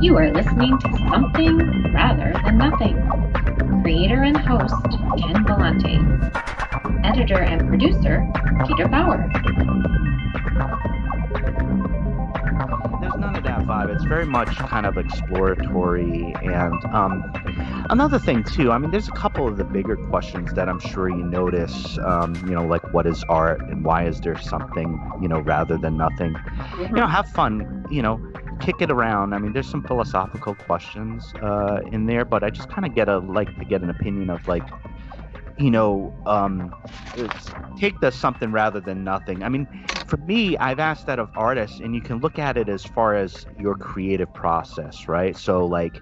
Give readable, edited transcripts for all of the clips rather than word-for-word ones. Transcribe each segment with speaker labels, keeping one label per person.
Speaker 1: You are listening to Something Rather Than Nothing. Creator and host Ken Vellante. Editor and producer Peter Bauer.
Speaker 2: There's none of that vibe. It's very much kind of exploratory. And another thing, too, I mean, there's a couple of the bigger questions that I'm sure you notice, like what is art and why is there something, rather than nothing? Have fun, kick it around. I mean, there's some philosophical questions in there, but I just kind of like to get an opinion of like, take the something rather than nothing. I mean, for me, I've asked that of artists, and you can look at it as far as your creative process, right? So, like,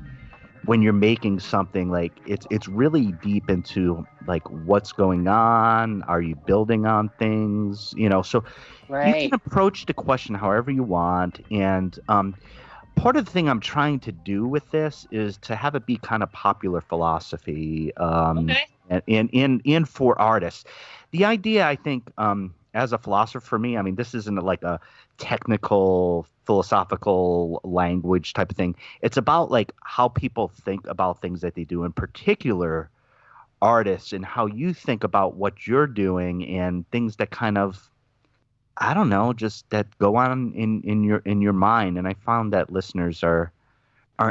Speaker 2: when you're making something, like it's really deep into like what's going on. Are you building on things? So you can
Speaker 3: Right.
Speaker 2: approach the question however you want, and part of the thing I'm trying to do with this is to have it be kind of popular philosophy,
Speaker 3: Okay.
Speaker 2: in for artists. The idea, I think, as a philosopher, for me, I mean, this isn't like a technical philosophical language type of thing. It's about like how people think about things that they do, in particular artists, and how you think about what you're doing and things that kind of, I don't know, just that go on in your mind. And I found that listeners are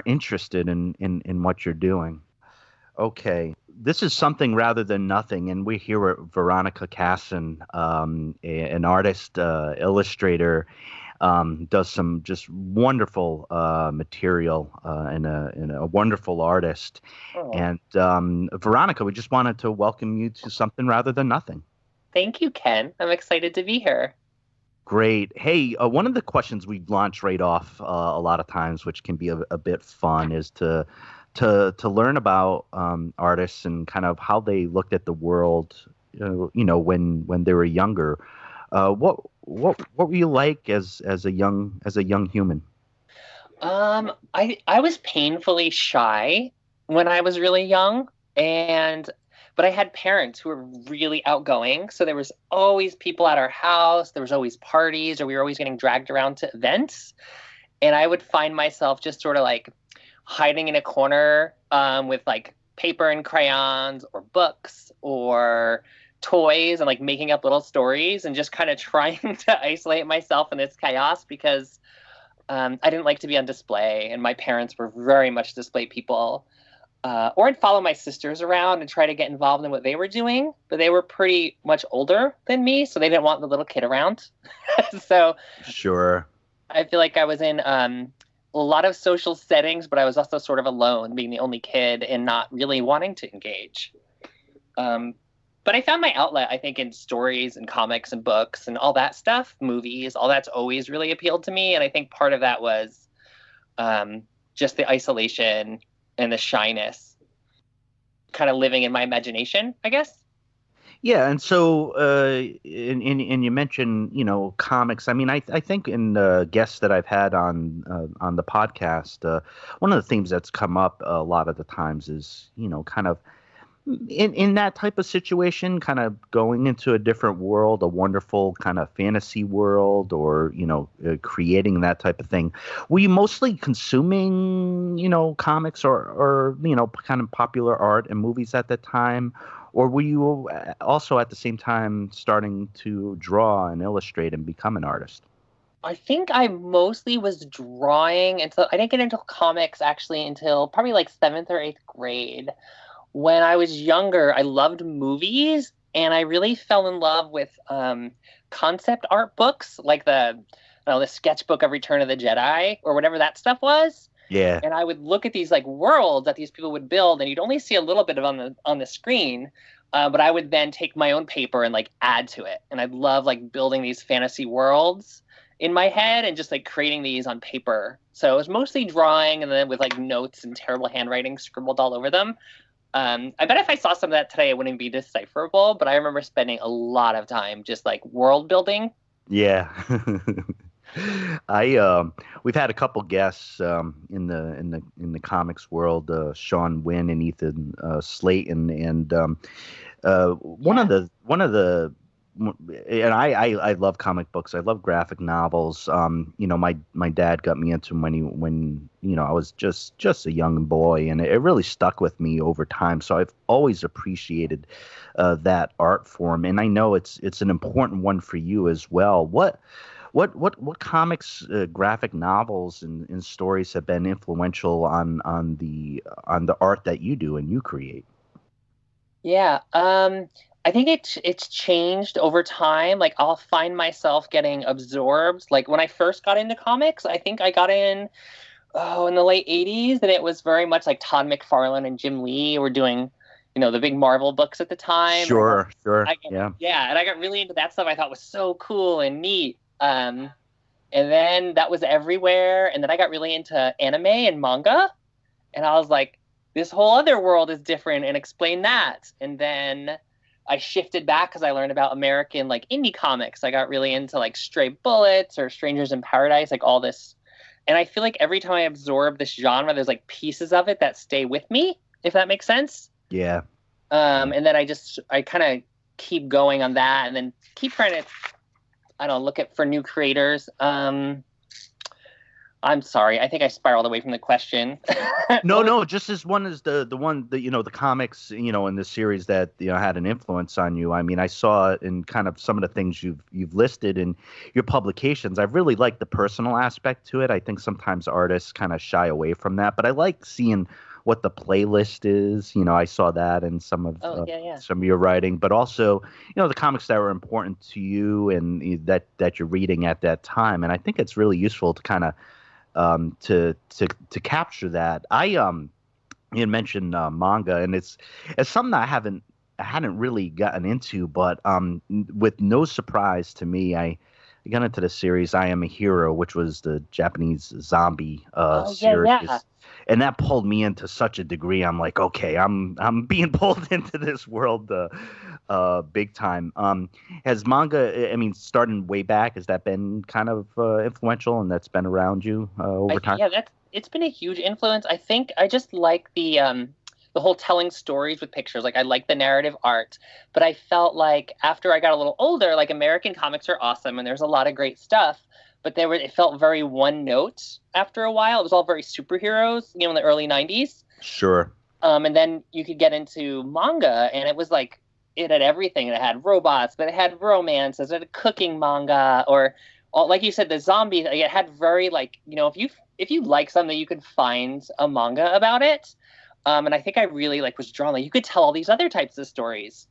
Speaker 2: interested in what you're doing. Okay, this is something rather than nothing, and we're here with Veronica Casson, an artist, illustrator, does some just wonderful material, and a wonderful artist.
Speaker 3: Oh,
Speaker 2: And Veronica, we just wanted to welcome you to something rather than nothing.
Speaker 3: thank you, Ken. I'm excited to be here.
Speaker 2: Great. Hey, one of the questions we launch right off a lot of times, which can be a bit fun, is to learn about artists and kind of how they looked at the world, when they were younger. What were you like as a young human?
Speaker 3: I was painfully shy when I was really young, and but I had parents who were really outgoing, so there was always people at our house, there was always parties, or we were always getting dragged around to events, and I would find myself just sort of like hiding in a corner with like paper and crayons or books or toys and like making up little stories and just kind of trying to isolate myself in this chaos because I didn't like to be on display, and my parents were very much display people. Or I'd follow my sisters around and try to get involved in what they were doing, but they were pretty much older than me, so they didn't want the little kid around. So
Speaker 2: Sure.
Speaker 3: I feel like I was in a lot of social settings, but I was also sort of alone, being the only kid and not really wanting to engage. Um, but I found my outlet, I think, in stories and comics and books and all that stuff, movies, all that's always really appealed to me. And I think part of that was just the isolation and the shyness, kind of living in my imagination, I guess.
Speaker 2: Yeah, and so and you mentioned comics. I mean, I think in the guests that I've had on the podcast, one of the themes that's come up a lot of the times is kind of in that type of situation, kind of going into a different world, a wonderful kind of fantasy world, or creating that type of thing. Were you mostly consuming comics or kind of popular art and movies at that time, or were you also at the same time starting to draw and illustrate and become an artist?
Speaker 3: I think I mostly was drawing until I didn't get into comics actually until probably like seventh or eighth grade. When I was younger, I loved movies, and I really fell in love with concept art books, like the sketchbook of Return of the Jedi or whatever that stuff was.
Speaker 2: Yeah.
Speaker 3: And I would look at these like worlds that these people would build, and you'd only see a little bit of on the screen. But I would then take my own paper and like add to it, and I'd love like building these fantasy worlds in my head and just like creating these on paper. So it was mostly drawing, and then with like notes and terrible handwriting scribbled all over them. I bet if I saw some of that today, it wouldn't be decipherable. But I remember spending a lot of time just like world building.
Speaker 2: Yeah. I we've had a couple guests in the comics world, Sean Wynn and Ethan Slayton, and one of the and I love comic books. I love graphic novels. My dad got me into them when I was just a young boy, and it really stuck with me over time. So I've always appreciated that art form, and I know it's an important one for you as well. What comics, graphic novels, and stories have been influential on the art that you do and you create?
Speaker 3: Yeah, I think it's changed over time. Like I'll find myself getting absorbed. Like when I first got into comics, I think I got in the late 80s, and it was very much like Todd McFarlane and Jim Lee were doing, the big Marvel books at the time.
Speaker 2: Sure, sure, yeah.
Speaker 3: Yeah, and I got really into that stuff. I thought was so cool and neat. And then that was everywhere, and then I got really into anime and manga, and I was like, this whole other world is different, and explain that. And then I shifted back because I learned about American like indie comics. I got really into like Stray Bullets or Strangers in Paradise, like all this. And I feel like every time I absorb this genre, there's like pieces of it that stay with me, if that makes sense.
Speaker 2: Yeah.
Speaker 3: And then I kind of keep going on that, and then keep trying to, I don't know, look at for new creators. I'm sorry. I think I spiraled away from the question.
Speaker 2: No, just as one is the one that the comics in this series that had an influence on you. I mean, I saw it in kind of some of the things you've listed in your publications. I really like the personal aspect to it. I think sometimes artists kind of shy away from that, but I like seeing what the playlist is. I saw that in some of some of your writing, but also the comics that were important to you and that you're reading at that time. And I think it's really useful to kind of to capture that. You had mentioned manga, and it's something that I hadn't really gotten into, but with no surprise to me, I got into the series I Am a Hero, which was the Japanese zombie series. Yeah. And that pulled me into such a degree. I'm like, okay, I'm being pulled into this world big time. Has manga, I mean, starting way back, has that been kind of influential, and that's been around you over time?
Speaker 3: Yeah, it's been a huge influence. I think I just like the whole telling stories with pictures. Like I like the narrative art, but I felt like after I got a little older, like American comics are awesome and there's a lot of great stuff, but it felt very one note after a while. It was all very superheroes, in the early 90s.
Speaker 2: Sure.
Speaker 3: And then you could get into manga, and it was like it had everything. It had robots, but it had romances, it had a cooking manga, or like you said, the zombies. Like, it had very if you like something, you could find a manga about it. And I think I really was drawn. Like you could tell all these other types of stories.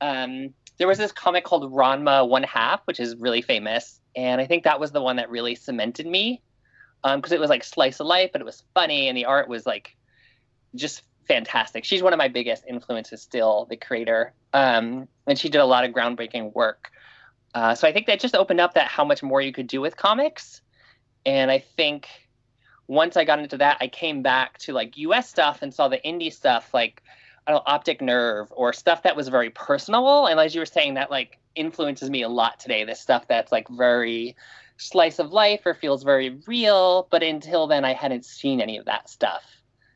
Speaker 3: There was this comic called Ranma One Half, which is really famous. And I think that was the one that really cemented me, because it was like slice of life, but it was funny, and the art was like just fantastic. She's one of my biggest influences still, the creator, and she did a lot of groundbreaking work. So I think that just opened up that how much more you could do with comics. And I think once I got into that, I came back to like US stuff and saw the indie stuff, like Optic Nerve, or stuff that was very personal. And as you were saying, that like influences me a lot today. This stuff that's like very slice of life or feels very real. But until then, I hadn't seen any of that stuff.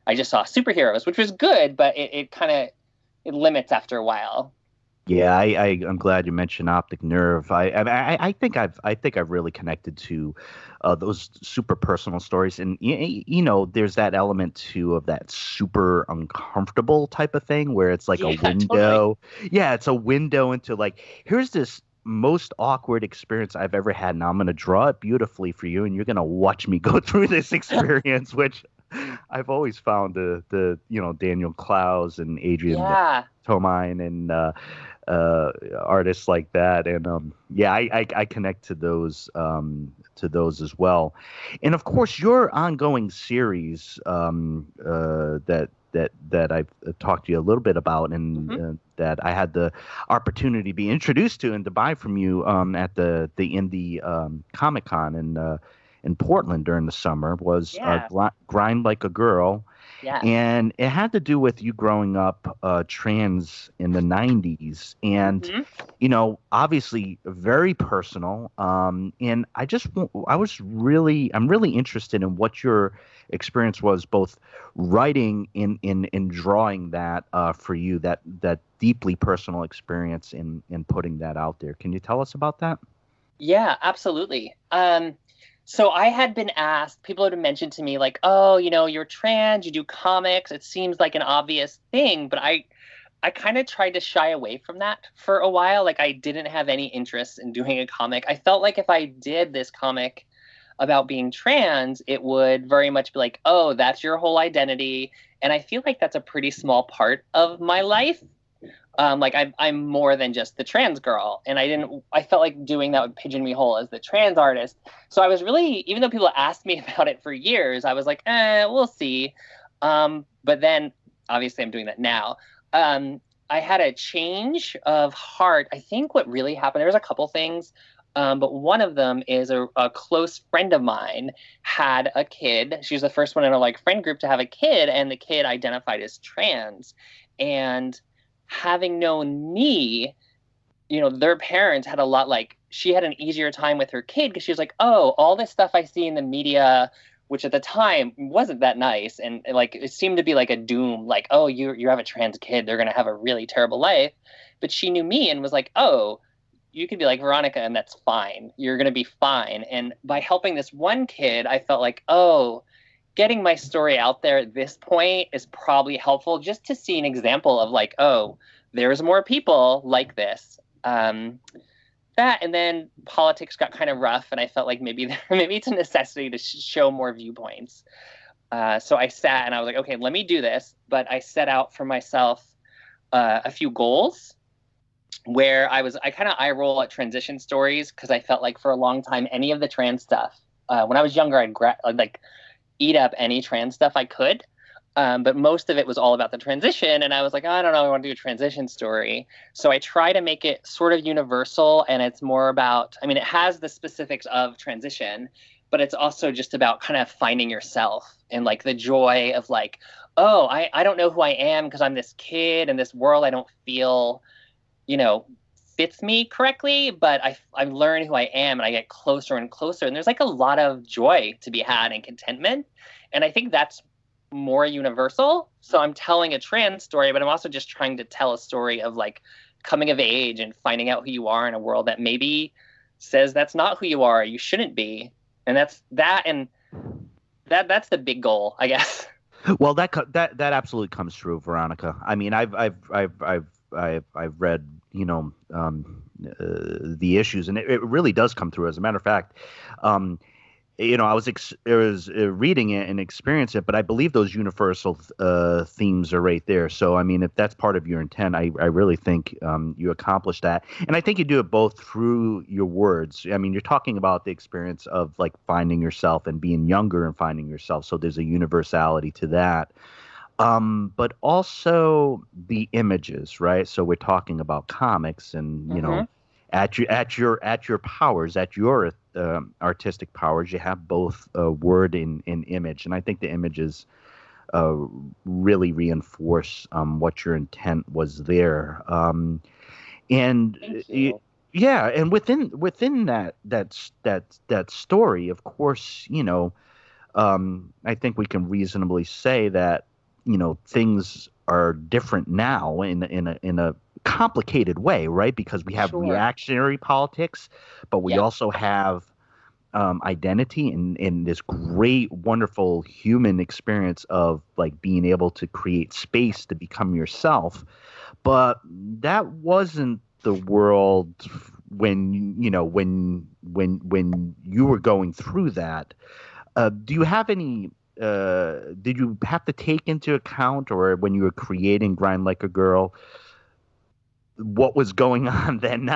Speaker 3: I just saw superheroes, which was good, but it kind of limits after a while.
Speaker 2: Yeah, I'm glad you mentioned Optic Nerve. I think I've really connected to those super personal stories, and there's that element too of that super uncomfortable type of thing where it's like a window. Totally. Yeah, it's a window into like, here's this most awkward experience I've ever had. Now I'm going to draw it beautifully for you, and you're going to watch me go through this experience, which I've always found the Daniel Clowes and Adrian Tomine and artists like that, and I connect to those as well. And of course your ongoing series that I've talked to you a little bit about, and that I had the opportunity to be introduced to and to buy from you at the Indie Comic Con, in Portland during the summer was
Speaker 3: Yeah.
Speaker 2: Grind Like a Girl.
Speaker 3: Yeah.
Speaker 2: And it had to do with you growing up trans in the 90s. And,
Speaker 3: Mhm.
Speaker 2: Obviously very personal. And I'm really interested in what your experience was, both writing in drawing that for you, that deeply personal experience in putting that out there. Can you tell us about that?
Speaker 3: Yeah, absolutely. So I had been asked, people had mentioned to me like, "Oh, you're trans, you do comics. It seems like an obvious thing," but I kind of tried to shy away from that for a while. Like I didn't have any interest in doing a comic. I felt like if I did this comic about being trans, it would very much be like, "Oh, that's your whole identity." And I feel like that's a pretty small part of my life. Like I'm more than just the trans girl, and I felt like doing that would pigeon me whole as the trans artist. So I was really, even though people asked me about it for years, I was like, we'll see. But then obviously I'm doing that now. I had a change of heart. I think what really happened, there was a couple things. But one of them is a close friend of mine had a kid. She was the first one in a friend group to have a kid, and the kid identified as trans. And having known me, their parents had a lot, she had an easier time with her kid because she was like, oh, all this stuff I see in the media, which at the time wasn't that nice. And it seemed to be like a doom, like, oh, you have a trans kid, they're going to have a really terrible life. But she knew me and was like, oh, you could be like Veronica and that's fine. You're going to be fine. And by helping this one kid, I felt like, oh, getting my story out there at this point is probably helpful just to see an example of oh, there's more people like this. That, and then politics got kind of rough, and I felt like maybe it's a necessity to show more viewpoints. So I sat and I was like, okay, let me do this. But I set out for myself a few goals where I kind of eye roll at transition stories because I felt like for a long time any of the trans stuff. When I was younger, I'd eat up any trans stuff I could. But most of it was all about the transition. And I was like, I don't know, I want to do a transition story. So I try to make it sort of universal. And it's more about, it has the specifics of transition, but it's also just about kind of finding yourself and the joy of oh, I don't know who I am because I'm this kid in this world I don't feel, fits me correctly, but I learn who I am and I get closer and closer. And there's a lot of joy to be had and contentment. And I think that's more universal. So I'm telling a trans story, but I'm also just trying to tell a story of coming of age and finding out who you are in a world that maybe says that's not who you are, you shouldn't be. And that's the big goal, I guess.
Speaker 2: Well, that absolutely comes true, Veronica. I've read the issues, and it really does come through. As a matter of fact, I was reading it and experiencing it, but I believe those universal themes are right there. So, if that's part of your intent, I really think you accomplished that. And I think you do it both through your words. You're talking about the experience of finding yourself and being younger and finding yourself. So there's a universality to that. But also the images, right? So we're talking about comics and, at your powers, at your artistic powers, you have both word and image, and I think the images really reinforce what your intent was there. And yeah, and within that story, of course, I think we can reasonably say that things are different now in a complicated way, right? Because we have reactionary politics, but we also have identity and this great, wonderful human experience of being able to create space to become yourself. But that wasn't the world when you were going through that. Do you have any? Did you have to take into account, or when you were creating Grind Like a Girl, what was going on and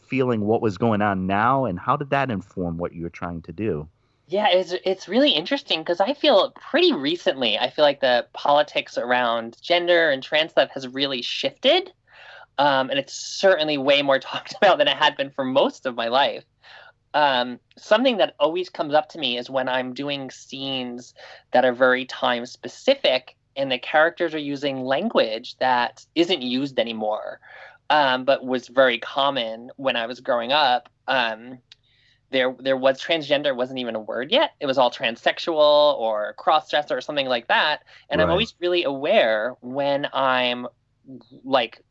Speaker 2: feeling what was going on now, and how did that inform what you were trying to do?
Speaker 3: Yeah, it's really interesting because I feel pretty recently, I feel like the politics around gender and trans stuff has really shifted. And it's certainly way more talked about than it had been for most of my life. something that always comes up to me is when I'm doing scenes that are very time specific and the characters are using language that isn't used anymore, but was very common when I was growing up. There was transgender wasn't even a word yet. It was all transsexual or cross-dresser or something like that. And I'm
Speaker 2: Right.
Speaker 3: always really aware when I'm like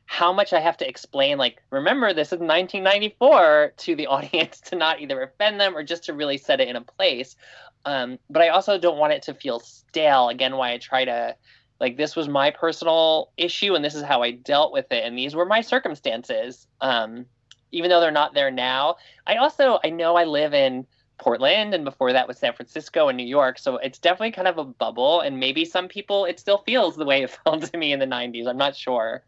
Speaker 3: how much I have to explain, like, remember, this is 1994 to the audience to not either offend them or just to really set it in a place. But I also don't want it to feel stale. Again, why I try to, like, this was my personal issue and this is how I dealt with it. And these were my circumstances, even though they're not there now. I know I live in Portland, and before that was San Francisco and New York. So it's definitely kind of a bubble. And maybe some people, it still feels the way it felt to me in the 90s. I'm not sure.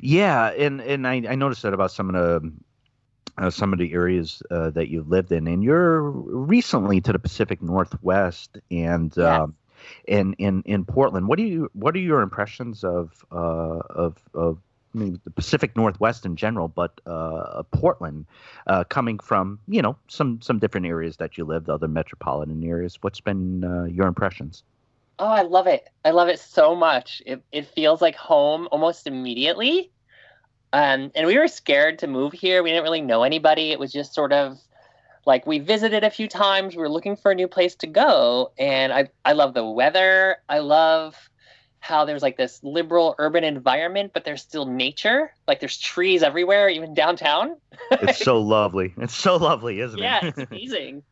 Speaker 2: Yeah, and I noticed that about some of the areas that you've lived in, and you're recently to the Pacific Northwest and
Speaker 3: Yes.
Speaker 2: in Portland. What are your impressions of maybe the Pacific Northwest in general, but Portland, coming from some different areas that you lived, other metropolitan areas? What's been your impressions?
Speaker 3: Oh, I love it. I love it so much. It feels like home almost immediately. And we were scared to move here. We didn't really know anybody. It was just sort of like we visited a few times. We were looking for a new place to go. And I love the weather. I love how there's like this liberal urban environment, but there's still nature. Like there's trees everywhere, even downtown.
Speaker 2: It's so lovely. It's so lovely, isn't
Speaker 3: Yeah,
Speaker 2: it?
Speaker 3: it's amazing.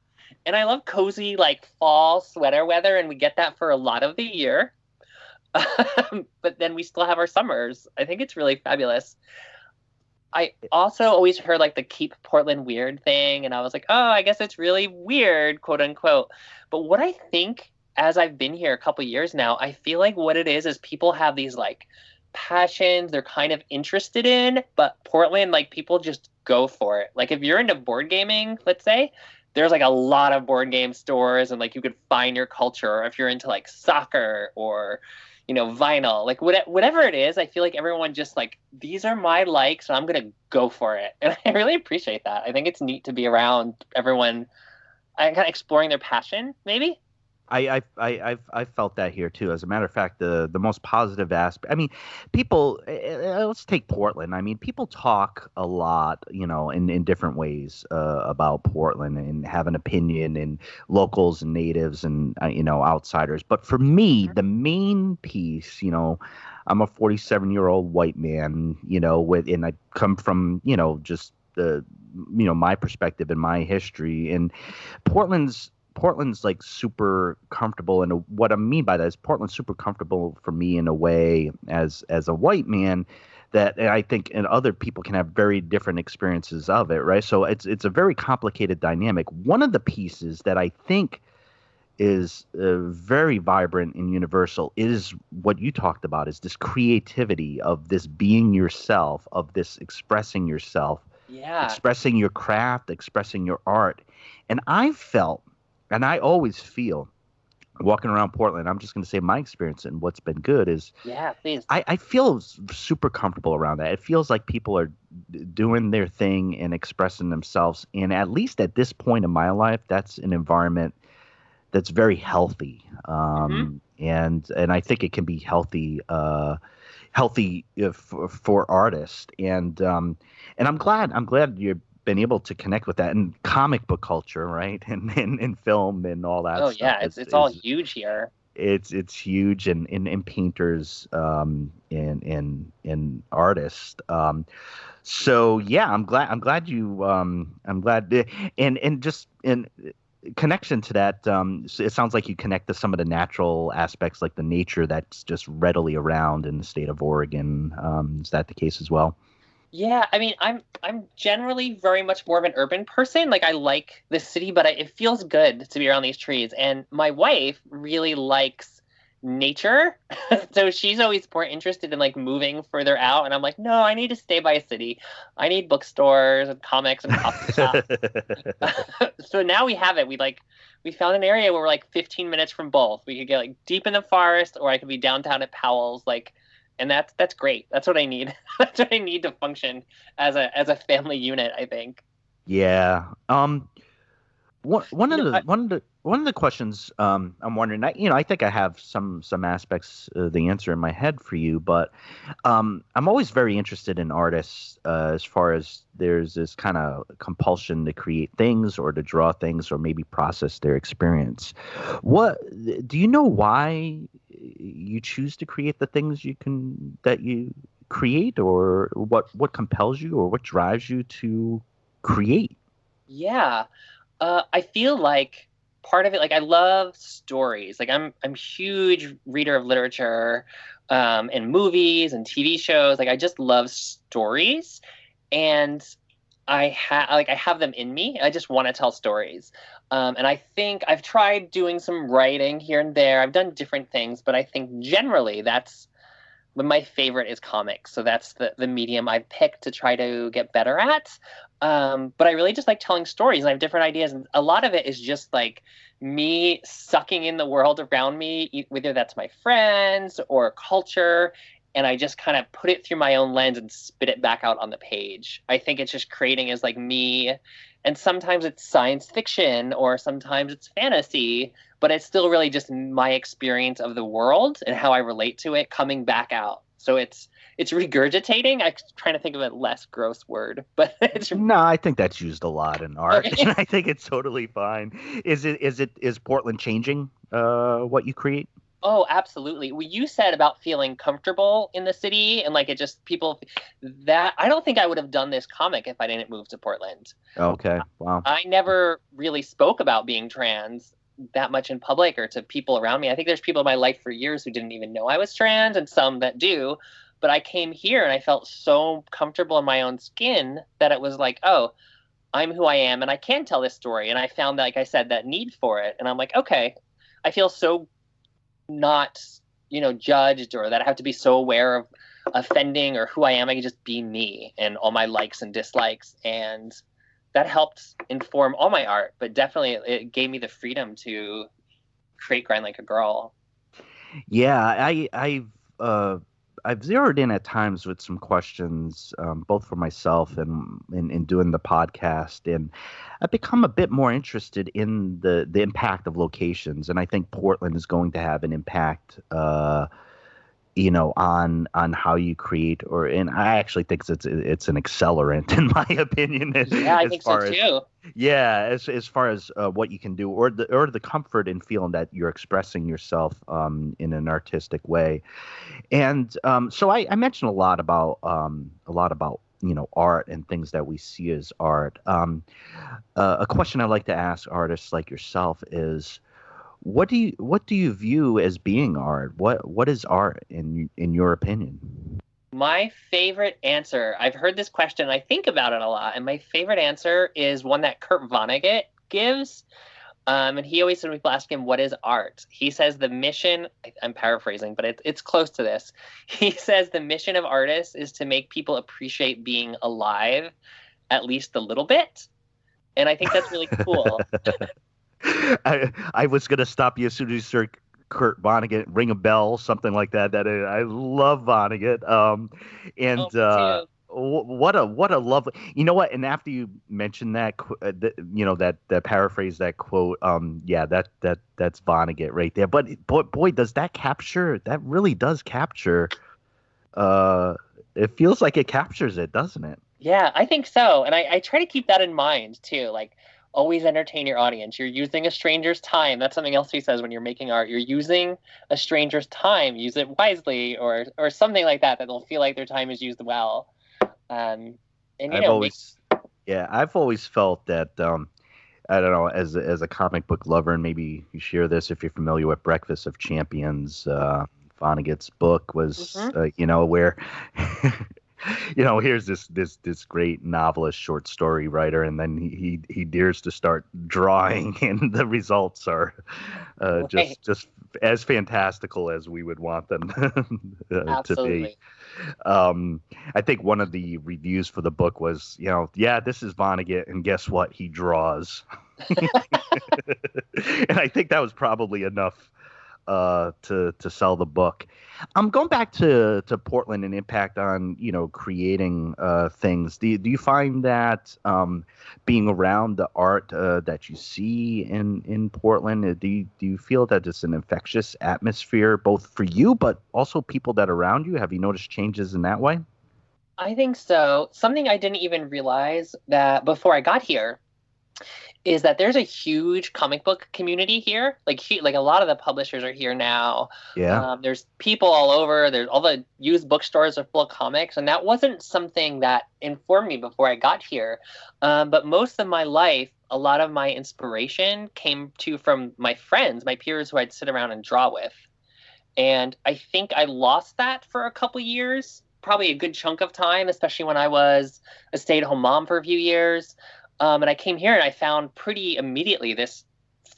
Speaker 3: And I love cozy, like fall sweater weather, and we get that for a lot of the year. But then we still have our summers. I think it's really fabulous. I also always heard like the keep Portland weird thing, and I was like, oh, I guess it's really weird, quote unquote. But what I think, as I've been here a couple years now, I feel like what it is people have these like passions they're kind of interested in, but Portland, like people just go for it. Like if you're into board gaming, let's say, there's like a lot of board game stores and like you could find your culture. Or if you're into like soccer or vinyl, like whatever it is, I feel like everyone just like, these are my likes and I'm gonna go for it. And I really appreciate that. I think it's neat to be around everyone and kind of exploring their passion, maybe.
Speaker 2: I've felt that here too. As a matter of fact, the most positive aspect. I mean, people. Let's take Portland. I mean, people talk a lot, in different ways about Portland and have an opinion, and locals and natives and outsiders. But for me, the main piece, I'm a 47-year-old white man, and I come from, just the, my perspective and my history, and Portland's like super comfortable, and what I mean by that is Portland's super comfortable for me in a way as a white man that I think and other people can have very different experiences of it, right? So it's a very complicated dynamic. One of the pieces that I think is very vibrant and universal is what you talked about, is this creativity of this being yourself, of this expressing yourself,
Speaker 3: Yeah.
Speaker 2: expressing your craft, expressing your art. And I felt, and I always feel, walking around Portland, I'm just going to say my experience and what's been good is,
Speaker 3: Yeah, please.
Speaker 2: I feel super comfortable around that. It feels like people are doing their thing and expressing themselves. And at least at this point in my life, that's an environment that's very healthy. And I think it can be healthy for artists. And I'm glad you've been able to connect with that in comic book culture, right? And film and all that
Speaker 3: Oh
Speaker 2: stuff.
Speaker 3: yeah, it's all huge here.
Speaker 2: It's huge in painters, and artists. So yeah, I'm glad and just in connection to that, it sounds like you connect to some of the natural aspects, like the nature that's just readily around in the state of Oregon. Is that the case as well?
Speaker 3: Yeah, I mean, I'm generally very much more of an urban person. Like I like the city, but it feels good to be around these trees. And my wife really likes nature, so she's always more interested in like moving further out. And I'm like, no, I need to stay by a city. I need bookstores and comics and coffee shops. So now we have it. We found an area where we're like 15 minutes from both. We could get like deep in the forest, or I could be downtown at Powell's, like. And that's great. That's what I need. That's what I need to function as a family unit, I think.
Speaker 2: Yeah. One
Speaker 3: You
Speaker 2: of
Speaker 3: know,
Speaker 2: the one of the questions I'm wondering, I think I have some aspects of the answer in my head for you, but I'm always very interested in artists as far as there's this kind of compulsion to create things or to draw things or maybe process their experience. What do you know why you choose to create the things that you create, or what compels you or what drives you to create?
Speaker 3: yeah. I feel like part of it, like I love stories. Like I'm a huge reader of literature, and movies and TV shows. Like I just love stories, and I have them in me. I just want to tell stories. And I think I've tried doing some writing here and there. I've done different things, but I think generally that's but my favorite is comics. So that's the medium I've picked to try to get better at. But I really just like telling stories, and I have different ideas. And a lot of it is just like me sucking in the world around me, whether that's my friends or culture. And I just kind of put it through my own lens and spit it back out on the page. I think it's just creating as like me. And sometimes it's science fiction or sometimes it's fantasy, but it's still really just my experience of the world and how I relate to it coming back out. So it's regurgitating. I'm trying to think of a less gross word, but it's
Speaker 2: No, I think that's used a lot in art,
Speaker 3: okay.
Speaker 2: and I think it's totally fine. Is Portland changing what you create?
Speaker 3: Oh, absolutely. What you said about feeling comfortable in the city and like it just people that I don't think I would have done this comic if I didn't move to Portland.
Speaker 2: Okay, wow.
Speaker 3: I never really spoke about being trans that much in public or to people around me. I think there's people in my life for years who didn't even know I was trans and some that do. But I came here and I felt so comfortable in my own skin that it was like, oh, I'm who I am and I can tell this story. And I found, like I said, that need for it. And I'm like, okay, I feel so not, judged or that I have to be so aware of offending or who I am. I can just be me and all my likes and dislikes. And that helped inform all my art, but definitely it gave me the freedom to create Grind Like a Girl.
Speaker 2: Yeah, I've zeroed in at times with some questions, both for myself and in doing the podcast, and I've become a bit more interested in the impact of locations, and I think Portland is going to have an impact, on how you create, and I actually think it's an accelerant in my opinion.
Speaker 3: Yeah, I
Speaker 2: as
Speaker 3: think so
Speaker 2: far as
Speaker 3: too.
Speaker 2: Yeah, as far as what you can do, or the comfort in feeling that you're expressing yourself in an artistic way. And so I mentioned a lot about art and things that we see as art. A question I like to ask artists like yourself is, what do you view as being art? What is art in your opinion?
Speaker 3: My favorite answer, I've heard this question, I think about it a lot, and my favorite answer is one that Kurt Vonnegut gives. And he always, when people ask him, what is art? He says the mission, I'm paraphrasing, but it's close to this. He says the mission of artists is to make people appreciate being alive at least a little bit. And I think that's really cool.
Speaker 2: I was gonna stop you as soon as you start Kurt Vonnegut, ring a bell, something like that. I love Vonnegut. And
Speaker 3: Oh, me too.
Speaker 2: what a lovely. You know what? And after you mentioned that, that paraphrase, that quote. Yeah, that's Vonnegut right there. But boy, does that capture? That really does capture. Uh, it feels like it captures it, doesn't it?
Speaker 3: Yeah, I think so. And I try to keep that in mind too. Like, always entertain your audience. You're using a stranger's time. That's something else he says when you're making art. You're using a stranger's time. Use it wisely, or something like that. That they'll feel like their time is used well. And
Speaker 2: I've
Speaker 3: make
Speaker 2: always, yeah, I've always felt that. I don't know, as a comic book lover, and maybe you share this if you're familiar with Breakfast of Champions. Vonnegut's book was,
Speaker 3: Mhm.
Speaker 2: where here's this great novelist, short story writer, and then he dares to start drawing, and the results are
Speaker 3: Right.
Speaker 2: just as fantastical as we would want them to be.
Speaker 3: Absolutely.
Speaker 2: I think one of the reviews for the book was, yeah, this is Vonnegut, and guess what? He draws. And I think that was probably enough to sell the book. I'm going back to Portland and impact on creating things. Do you find that being around the art that you see in Portland, do you feel that it's an infectious atmosphere both for you but also people that are around you? Have you noticed changes in that way?
Speaker 3: I think so. Something I didn't even realize that before I got here is that there's a huge comic book community here. Like a lot of the publishers are here now.
Speaker 2: Yeah.
Speaker 3: There's people all over. There's all the used bookstores are full of comics, and that wasn't something that informed me before I got here. But most of my life, a lot of my inspiration came from my friends, my peers who I'd sit around and draw with. And I think I lost that for a couple years, probably a good chunk of time, especially when I was a stay-at-home mom for a few years. And I came here and I found pretty immediately this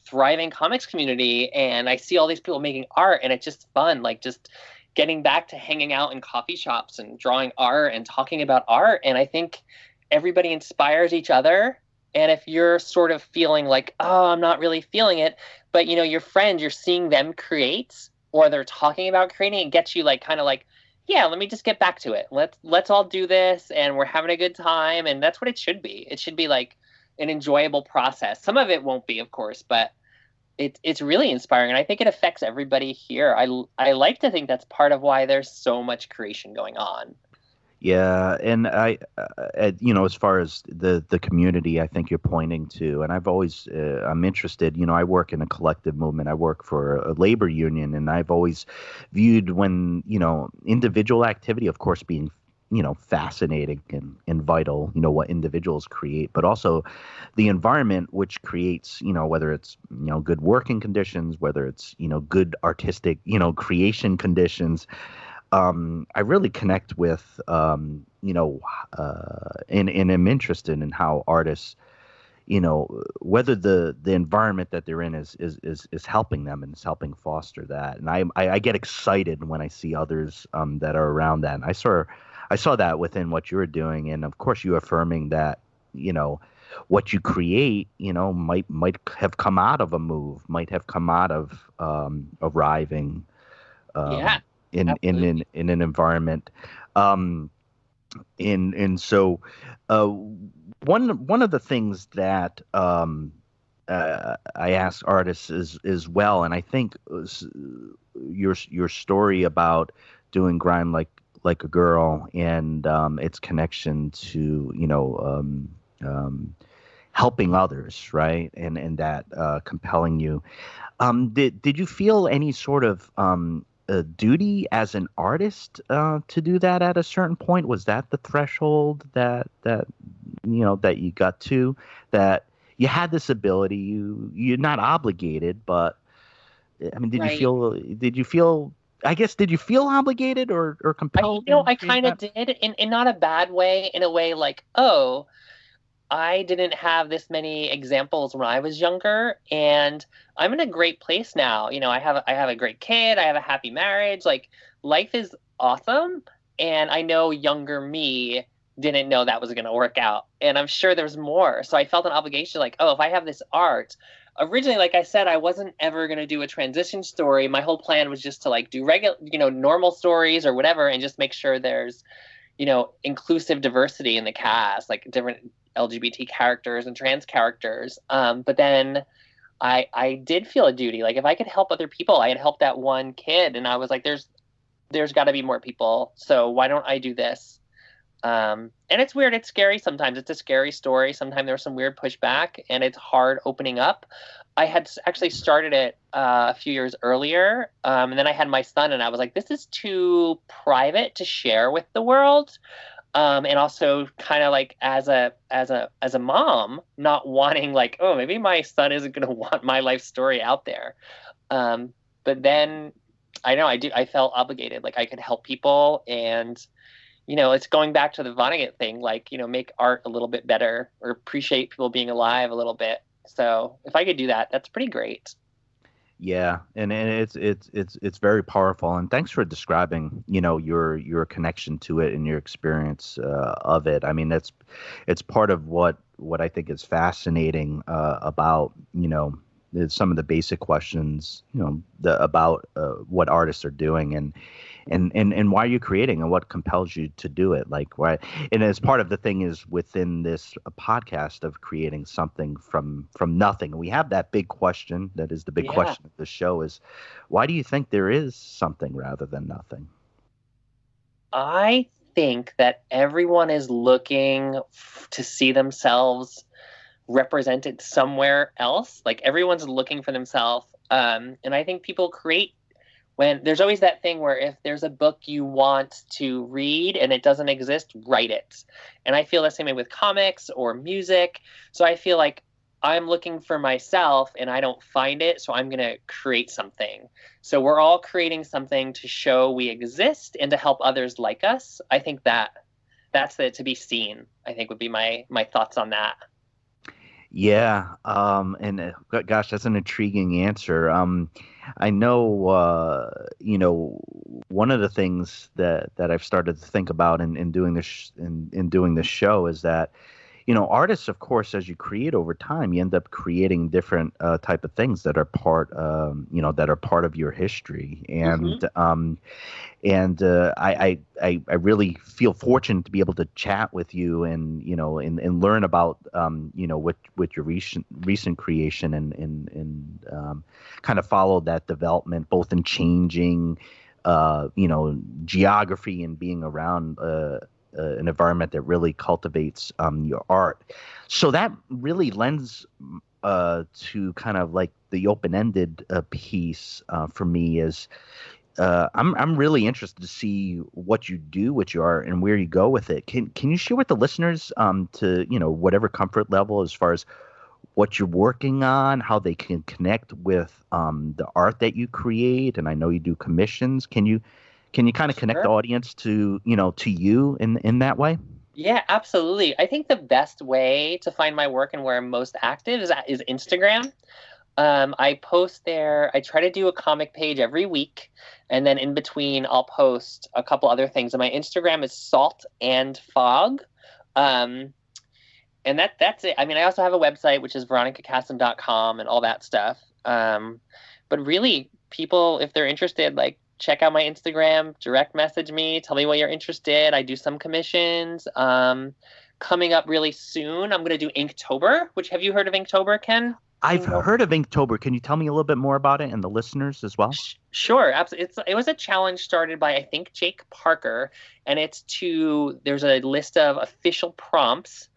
Speaker 3: thriving comics community, and I see all these people making art, and it's just fun, like just getting back to hanging out in coffee shops and drawing art and talking about art. And I think everybody inspires each other. And if you're sort of feeling like, oh, I'm not really feeling it, but your friends, you're seeing them create or they're talking about creating, it gets you like kind of like, yeah, let me just get back to it. Let's all do this, and we're having a good time, and that's what it should be. It should be like an enjoyable process. Some of it won't be, of course, but it's really inspiring, and I think it affects everybody here. I like to think that's part of why there's so much creation going on.
Speaker 2: Yeah, and as far as the community, I think you're pointing to, and I'm interested. I work in a collective movement. I work for a labor union, and I've always viewed when individual activity, of course, being fascinating and vital. What individuals create, but also the environment which creates. Whether it's good working conditions, whether it's good artistic creation conditions. I really connect with, and am interested in how artists, whether the environment that they're in is helping them and is helping foster that. And I get excited when I see others that are around that. And I saw that within what you were doing, and of course you affirming that, what you create, might have come out of a move, might have come out of arriving.
Speaker 3: Yeah.
Speaker 2: In an environment, and so one of the things that I ask artists is well, and I think your story about doing Grind like a Girl and its connection to helping others, right, and that compelling you. Did you feel any sort of a duty as an artist to do that at a certain point? Was that the threshold that you got to, that you had this ability, you're not obligated, but I mean, did
Speaker 3: Right.
Speaker 2: you feel did you feel obligated or compelled?
Speaker 3: I kind of did, in not a bad way, in a way like, oh, I didn't have this many examples when I was younger, and I'm in a great place now. I have a great kid, I have a happy marriage, like life is awesome, and I know younger me didn't know that was going to work out, and I'm sure there's more. So I felt an obligation, like, oh, if I have this art, originally, like I said, I wasn't ever going to do a transition story. My whole plan was just to like do regular, normal stories or whatever, and just make sure there's inclusive diversity in the cast, like different LGBT characters and trans characters. But then I did feel a duty. Like if I could help other people, I had helped that one kid, and I was like, there's got to be more people. So why don't I do this? And it's weird. It's scary sometimes. It's a scary story. Sometimes there's some weird pushback, and it's hard opening up. I had actually started it a few years earlier, and then I had my son, and I was like, this is too private to share with the world. And also kind of like as a mom, not wanting like, oh, maybe my son isn't going to want my life story out there. But then I felt obligated, like I could help people, and it's going back to the Vonnegut thing, like, make art a little bit better or appreciate people being alive a little bit. So if I could do that, that's pretty great.
Speaker 2: Yeah, and it's very powerful. And thanks for describing, your connection to it and your experience of it. I mean, it's part of what I think is fascinating about some of the basic questions, about what artists are doing and why you're creating and what compels you to do it. Like why, and as part of the thing is within this podcast of creating something from nothing. We have that big question that is the big question of the show is, why do you think there is something rather than nothing?
Speaker 3: I think that everyone is looking to see themselves represented somewhere else. Like everyone's looking for themselves. And I think people create when there's always that thing where if there's a book you want to read and it doesn't exist, write it. And I feel the same way with comics or music. So I feel like I'm looking for myself and I don't find it, so I'm going to create something. So we're all creating something to show we exist and to help others like us. I think that's the to be seen, I think would be my thoughts on that.
Speaker 2: Yeah, and gosh, that's an intriguing answer. I know, one of the things that I've started to think about in doing this in doing this show is that, artists, of course, as you create over time, you end up creating different type of things that are part, that are part of your history, and I really feel fortunate to be able to chat with you and learn about with your recent creation and kind of follow that development both in changing geography and being around an environment that really cultivates your art. So that really lends to kind of like the open-ended piece for me is I'm really interested to see what you do with your art and where you go with it. Can you share with the listeners to whatever comfort level as far as what you're working on, how they can connect with the art that you create? And I know you do commissions. Can you kind of connect the audience to you in that way?
Speaker 3: Yeah, absolutely. I think the best way to find my work and where I'm most active is Instagram. I post there. I try to do a comic page every week, and then in between, I'll post a couple other things. And my Instagram is Salt and Fog, and that's it. I mean, I also have a website which is veronicacasson.com and all that stuff. But really, people, if they're interested, like check out my Instagram, direct message me, tell me what you're interested. I do some commissions. Coming up really soon, I'm going to do Inktober. Which have you heard of Inktober, Ken?
Speaker 2: I've heard of Inktober. Can you tell me a little bit more about it and the listeners as well?
Speaker 3: Sure. Absolutely. It was a challenge started by, I think, Jake Parker, and there's a list of official prompts,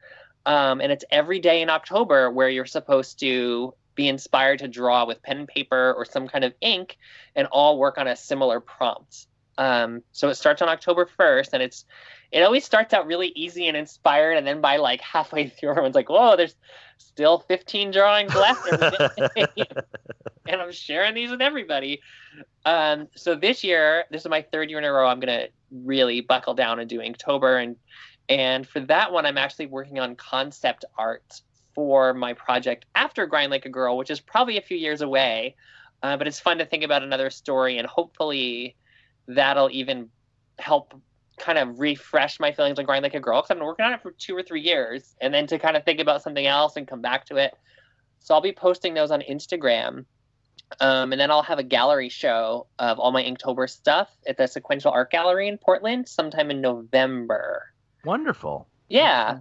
Speaker 3: and it's every day in October where you're supposed to be inspired to draw with pen and paper or some kind of ink and all work on a similar prompt. So it starts on October 1st, and it always starts out really easy and inspired, and then by like halfway through, everyone's like, whoa, there's still 15 drawings left every day. And I'm sharing these with everybody. So this year, this is my third year in a row, I'm going to really buckle down and do Inktober. And for that one, I'm actually working on concept art for my project after Grind Like a Girl, which is probably a few years away. But it's fun to think about another story, and hopefully that'll even help kind of refresh my feelings on Grind Like a Girl, because I've been working on it for 2 or 3 years, and then to kind of think about something else and come back to it. So I'll be posting those on Instagram, and then I'll have a gallery show of all my Inktober stuff at the Sequential Art Gallery in Portland sometime in November.
Speaker 2: Wonderful.
Speaker 3: Yeah.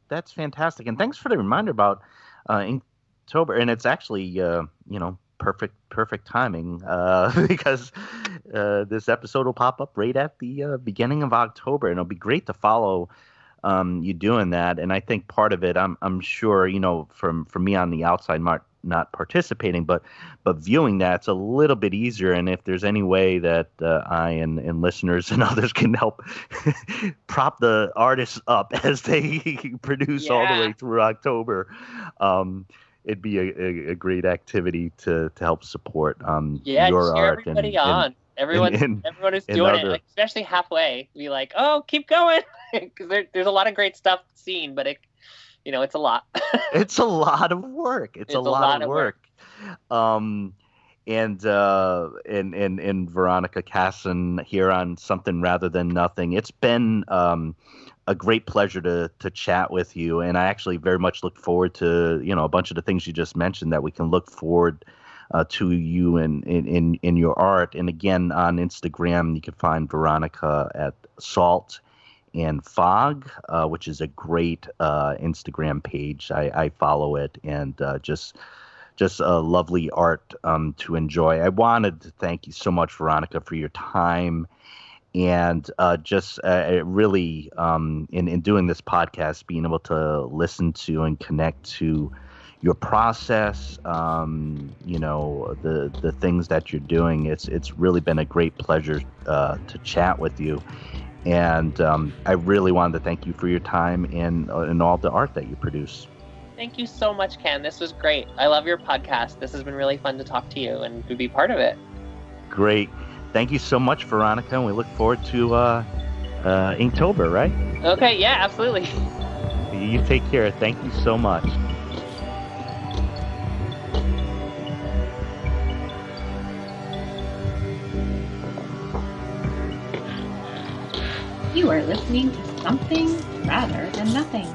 Speaker 2: That's fantastic. And thanks for the reminder about Inktober. And it's actually, perfect timing because this episode will pop up right at the beginning of October, and it'll be great to follow you doing that. And I think part of it, I'm sure, from me on the outside, not participating, but viewing that, it's a little bit easier. And if there's any way that I and listeners and others can help prop the artists up as they produce all the way through October, it'd be a great activity to help support your art.
Speaker 3: Everyone is doing it, like, especially halfway. Be like, oh, keep going, because there's a lot of great stuff seen, but it's a lot.
Speaker 2: It's a lot of work. It's a lot of work. And Veronica Casson here on Something Rather Than Nothing. It's been a great pleasure to chat with you, and I actually very much look forward to a bunch of the things you just mentioned that we can look forward to you in your art. And again, on Instagram, you can find Veronica at Salt and Fog, which is a great Instagram page. I follow it, and just lovely art to enjoy. I wanted to thank you so much, Veronica, for your time. And really, in doing this podcast, being able to listen to and connect to your process, the things that you're doing, it's really been a great pleasure to chat with you. And I really wanted to thank you for your time and all the art that you produce.
Speaker 3: Thank you so much, Ken. This was great. I love your podcast. This has been really fun to talk to you and to be part of it.
Speaker 2: Great. Thank you so much, Veronica, and we look forward to Inktober, right?
Speaker 3: Okay, yeah, absolutely.
Speaker 2: You take care. Thank you so much.
Speaker 1: You are listening to Something Rather Than Nothing.